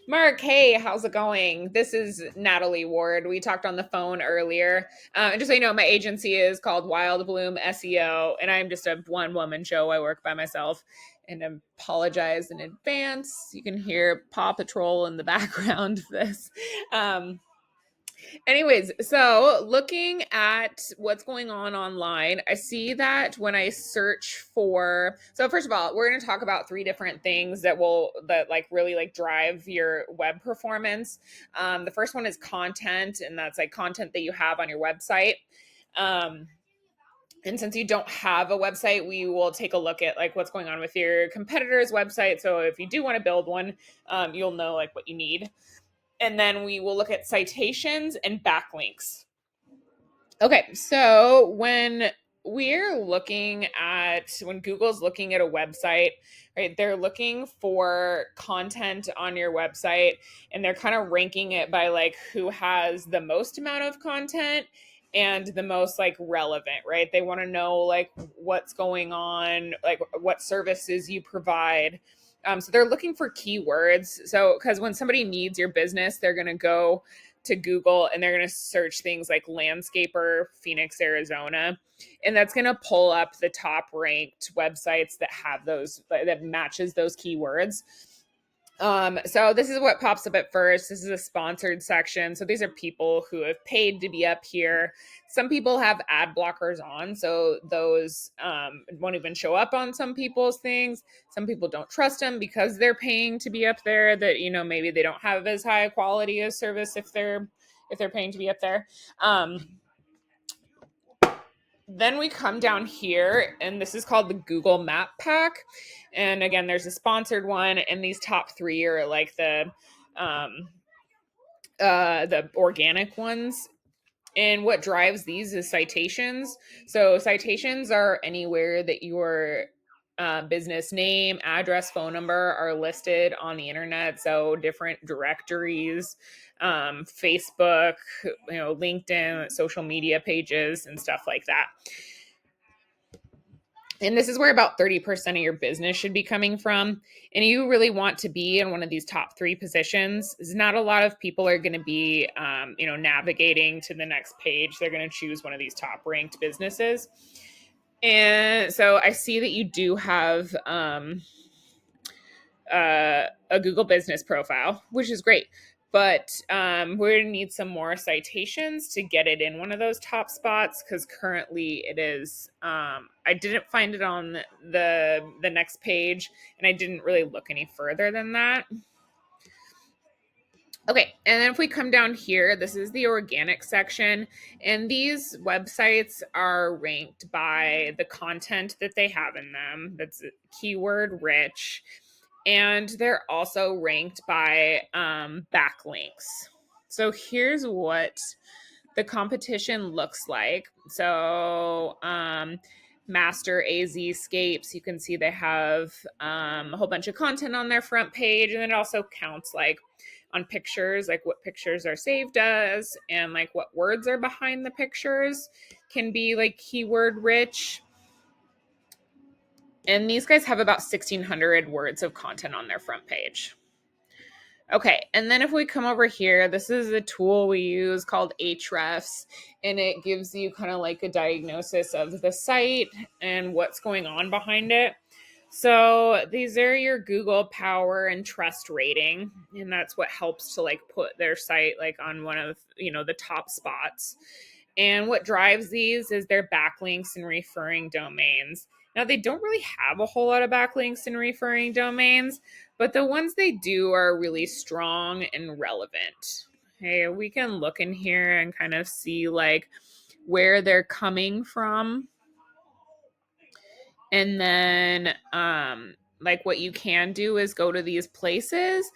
Mark, hey, how's it going? This is Natalie Ward. We talked on the phone earlier. And just so you know, my agency is called Wild Bloom SEO, and I'm just a one woman show. I work by myself and I apologize in advance. You can hear Paw Patrol in the background of this. Um, Anyways, so looking at what's going on online, I see that when I search for, so first of all, we're going to talk about three different things that like really like drive your web performance. The first one is content, and that's like content that you have on your website. Um, and since you don't have a website, we will take a look at like what's going on with your competitor's website. So if you do want to build one, you'll know like what you need. And then we will look at citations and backlinks. Okay, so when Google's looking at a website, right, they're looking for content on your website and they're kind of ranking it by like who has the most amount of content and the most like relevant, right? They want to know like what's going on, like what services you provide. So they're looking for keywords. So, because when somebody needs your business, they're going to go to Google and they're going to search things like landscaper, Phoenix, Arizona. And that's going to pull up the top ranked websites that have those, that matches those keywords. So this is what pops up at first. This is a sponsored section. So these are people who have paid to be up here. Some people have ad blockers on, so those won't even show up on some people's things. Some people don't trust them because they're paying to be up there. That maybe they don't have as high a quality of service if they're paying to be up there. Then we come down here, and this is called the Google Map Pack. And again, there's a sponsored one, and these top three are like the organic ones. And what drives these is citations. So citations are anywhere that your business name, address, phone number are listed on the internet. So different directories, Facebook, LinkedIn, social media pages, and stuff like that. And this is where about 30% of your business should be coming from. And you really want to be in one of these top three positions. Not a lot of people are going to be, navigating to the next page. They're going to choose one of these top ranked businesses. And so I see that you do have a Google business profile, which is great. But we're going to need some more citations to get it in one of those top spots, because currently it is. I didn't find it on the next page, and I didn't really look any further than that. Okay, and then if we come down here, this is the organic section, and these websites are ranked by the content that they have in them. That's keyword rich, and they're also ranked by backlinks. So here's what the competition looks like. So Master AZ Scapes, you can see they have a whole bunch of content on their front page, and it also counts like on pictures, like what pictures are saved as, and like what words are behind the pictures can be like keyword rich. And these guys have about 1,600 words of content on their front page. Okay, and then if we come over here, this is a tool we use called Ahrefs, and it gives you kind of like a diagnosis of the site and what's going on behind it. So these are your Google Power and Trust rating, and that's what helps to like put their site like on one of the top spots. And what drives these is their backlinks and referring domains. Now, they don't really have a whole lot of backlinks and referring domains, but the ones they do are really strong and relevant. Okay, we can look in here and kind of see like where they're coming from. And then like what you can do is go to these places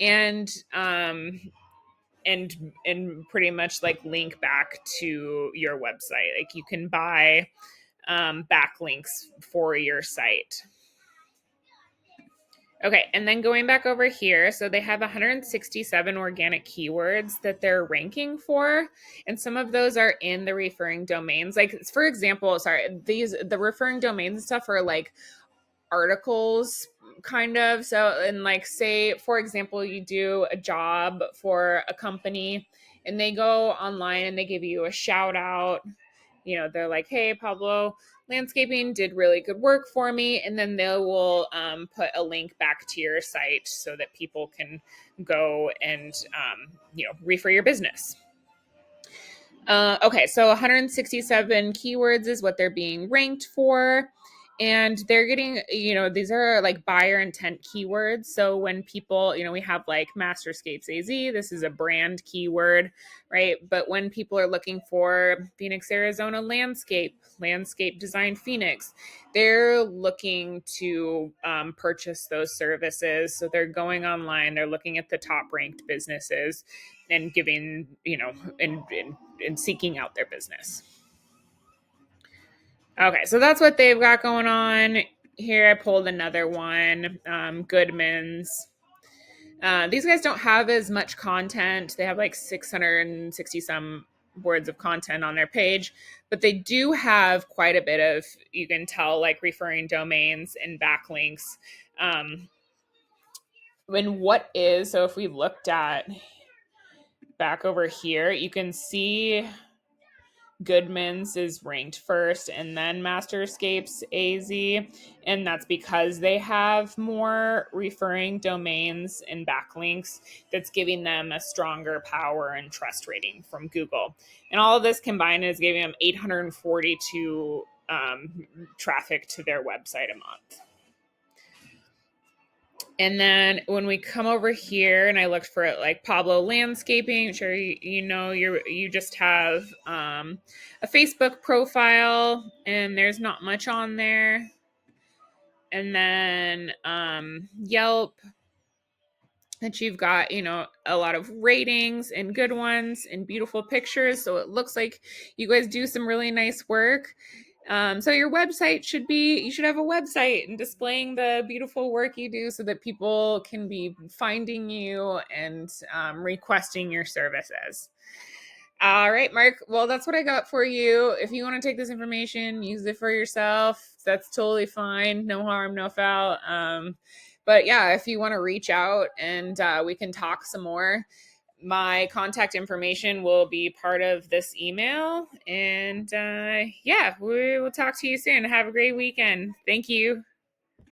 and and pretty much like link back to your website. Like you can buy backlinks for your site. Okay, and then going back over here, so they have 167 organic keywords that they're ranking for, and some of those are in the referring domains. Like for example, the referring domains stuff are like articles kind of. So, and like, say for example, you do a job for a company and they go online and they give you a shout out. They're like, hey, Pablo Landscaping did really good work for me, and then they will put a link back to your site so that people can go and refer your business. Okay, so 167 keywords is what they're being ranked for. And they're getting, these are like buyer intent keywords. So when people, we have like Masterscapes AZ, this is a brand keyword, right? But when people are looking for Phoenix, Arizona landscape design Phoenix, they're looking to purchase those services. So they're going online, they're looking at the top ranked businesses and giving, and seeking out their business. Okay, so that's what they've got going on. Here I pulled another one, Goodman's. These guys don't have as much content. They have like 660 some words of content on their page, but they do have quite a bit of, you can tell, like referring domains and backlinks. So if we looked at back over here, you can see Goodman's is ranked first and then Masterscapes AZ. And that's because they have more referring domains and backlinks that's giving them a stronger power and trust rating from Google. And all of this combined is giving them 842 traffic to their website a month. And then when we come over here and I looked for it, like Pablo Landscaping, sure you just have a Facebook profile and there's not much on there. And then Yelp, that you've got, a lot of ratings and good ones and beautiful pictures. So it looks like you guys do some really nice work. So your website you should have a website and displaying the beautiful work you do so that people can be finding you and requesting your services. All right, Mark. Well, that's what I got for you. If you want to take this information, use it for yourself. That's totally fine. No harm, no foul. But yeah, if you want to reach out and we can talk some more, my contact information will be part of this email. And yeah, we will talk to you soon. Have a great weekend. Thank you.